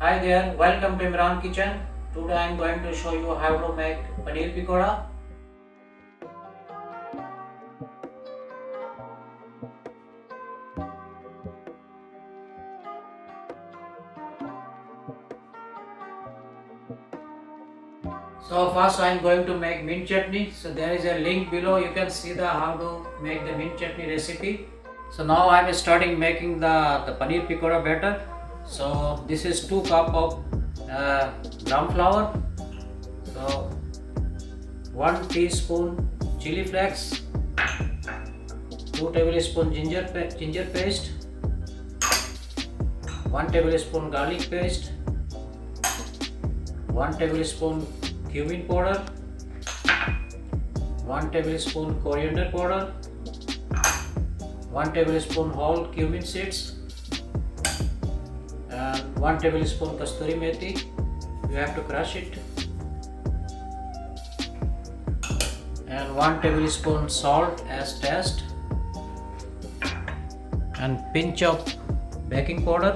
Hi there, welcome to Imran kitchen. Today I am going to show you how to make Paneer Pakora. So first I am going to make mint chutney. So there is a link below. You can see the how to make the mint chutney recipe. So now I am starting making the Paneer Pakora batter. So this is 2 cup of gram flour. So 1 teaspoon chili flakes, 2 tablespoon ginger paste, 1 tablespoon garlic paste, 1 tablespoon cumin powder, 1 tablespoon coriander powder, 1 tablespoon whole cumin seeds, and 1 tablespoon kasturi methi. You have to crush it, and 1 tablespoon salt as taste, and pinch of baking powder,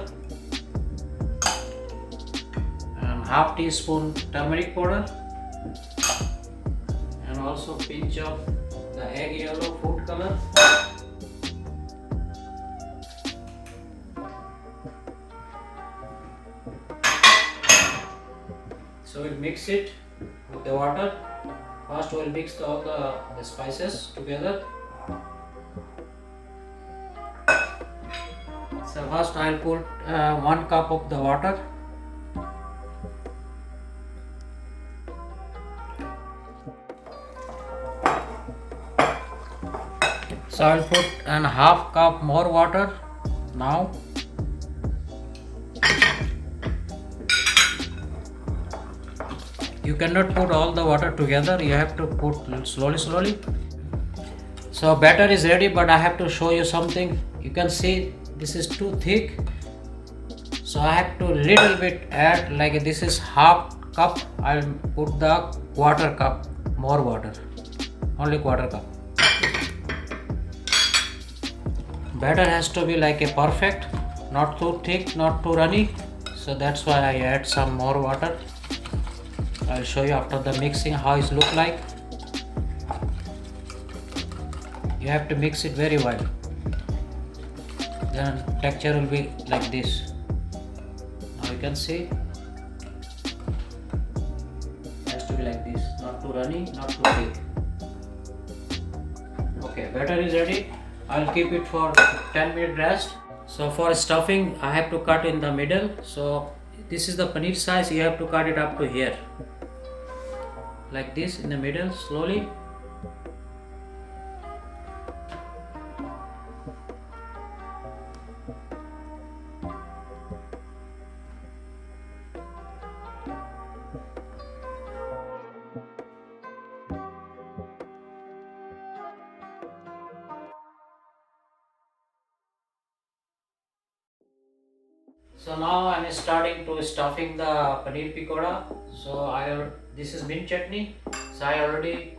and half teaspoon turmeric powder, and also pinch of the egg yellow food color. So we'll mix it with the water. First we'll mix all the spices together. So first I'll put 1 cup of the water. So I'll put an half cup more water now. You cannot put all the water together, you have to put slowly. So batter is ready, but I have to show you something. You can see this is too thick, so I have to little bit add, like this is half cup, I'll put the quarter cup more water, only quarter cup. Batter has to be like a perfect, not too thick, not too runny, so that's why I add some more water. I'll show you after the mixing how it look like. You have to mix it very well, then texture will be like this. Now you can see it has to be like this, not too runny, not too thick. Okay, batter is ready. I'll keep it for 10-minute rest. So for stuffing I have to cut in the middle. So this is the paneer size, you have to cut it up to here, like this, in the middle, slowly. So now I am starting to stuffing the Paneer Pakora. So this is mint chutney. So I already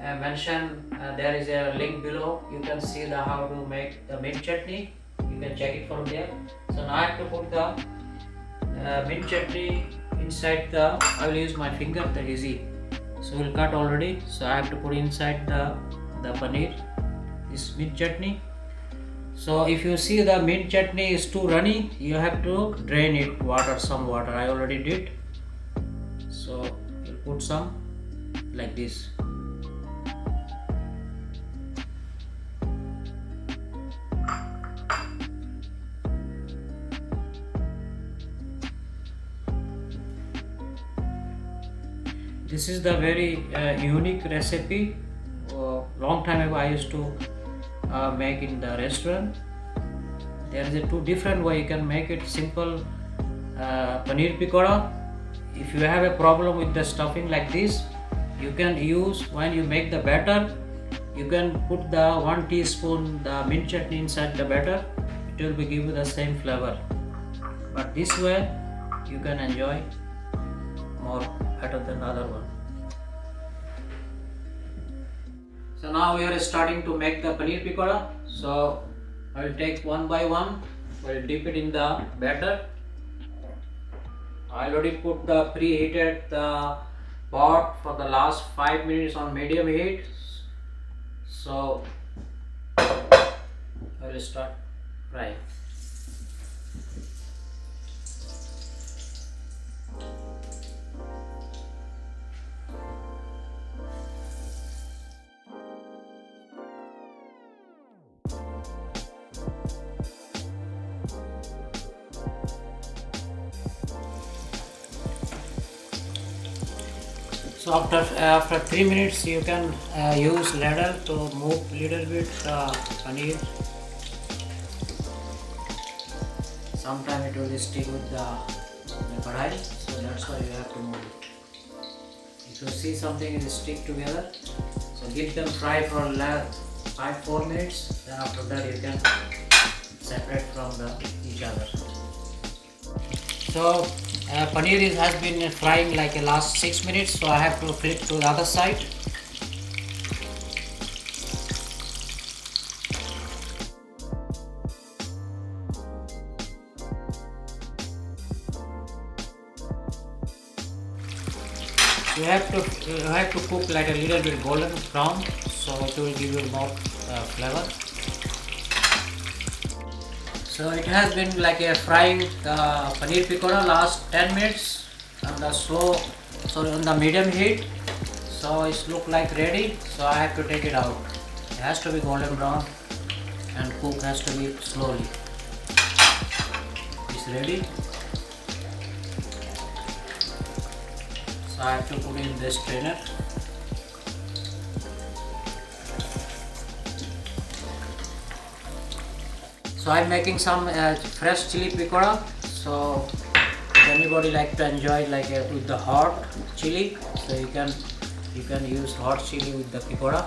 mentioned there is a link below. You can see the how to make the mint chutney. You can check it from there. So now I have to put the mint chutney inside the. I will use my finger. That is easy. So we'll cut already. So I have to put inside the paneer this mint chutney. So if you see the mint chutney is too runny, you have to drain it, some water. I already did. So you put some like this. This is the very unique recipe. Long time ago I used to make in the restaurant. There is a 2 different way you can make it. Simple Paneer Pakora. If you have a problem with the stuffing like this, you can use, when you make the batter, you can put the 1 teaspoon the mint chutney inside the batter. It will be give you the same flavor, but this way you can enjoy more better than the other one. So now we are starting to make the Paneer Pakora. So I will take one by one, we'll dip it in the batter. I already put the preheated pot for the last 5 minutes on medium heat. So I will start frying. So after 3 minutes you can use ladle to move little bit paneer. Sometimes it will stick with the kadai, so that's why you have to move it. If you see something is stick together, so give them fry for 5-4 minutes. Then after that you can separate from each other. So paneer has been frying like the last 6 minutes, so I have to flip to the other side. You have to cook like a little bit golden brown, so it will give you more flavor. So it has been like a frying paneer pakora last 10 minutes on the on the medium heat. So it's look like ready. So I have to take it out. It has to be golden brown and cook has to be slowly. It's ready. So I have to put in this strainer. So I'm making some fresh chili pakora. So if anybody like to enjoy like with the hot chili, so you can use hot chili with the pakora.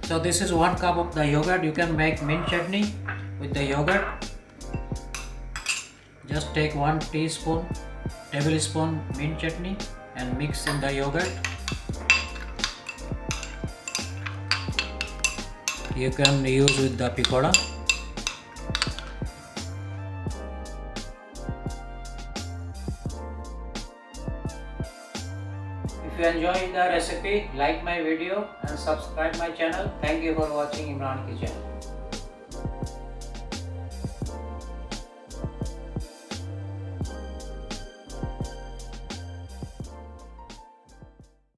So this is 1 cup of the yogurt. You can make mint chutney with the yogurt. Just take 1 tablespoon mint chutney and mix in the yogurt. You can use with the pakora. If you enjoyed the recipe, like my video and subscribe my channel. Thank you for watching Imran Kitchen.